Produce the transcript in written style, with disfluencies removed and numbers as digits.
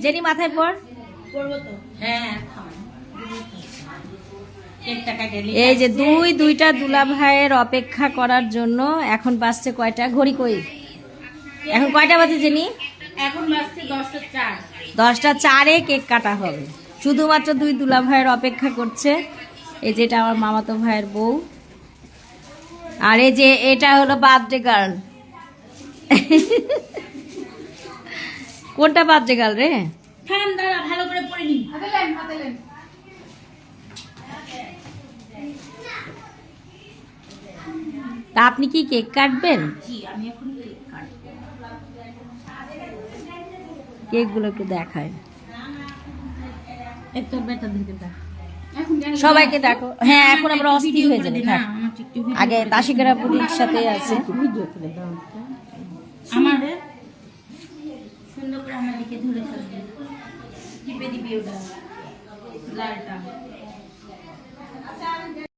Jenny মাথায় পর। হ্যাঁ, এই যে দুইটা দুলা ভাইয়ের অপেক্ষা করার জন্য এখন বাজছে কয়টা, ঘড়ি কই, এখন কয়টা বাজে জেনি? এখন বাজছে 10:04। 10:04 কেক কাটা হবে। শুধুমাত্র দুই দুলা ভাইয়ের অপেক্ষা করছে। এই যে এটা আমার মামাতো ভাইয়ের বউ, আর এই যে এটা হলো বার্থডে গার্ল। কোনটা বার্থডে গার্ল রে? ঠান্ডা ভালো করে পড়ে নি। তা আপনি কি কেক কাটবেন? জি, আমি এখন কেক কাটবো। কেক গুলো একটু দেখায়, একটু বেটা দিতে দাও। সবাইকে দেখো। হ্যাঁ, এখন আমরা অস্থির হয়ে যাবে। না, আমাকে একটু ভিডিও আগে তাসিকারা পুলির সাথে আছে। ভিডিও করে দাও। আমাদের সুন্দর করে আমার দিকে ধরে থাকবে। টিপে দিবি ওটা লালটা।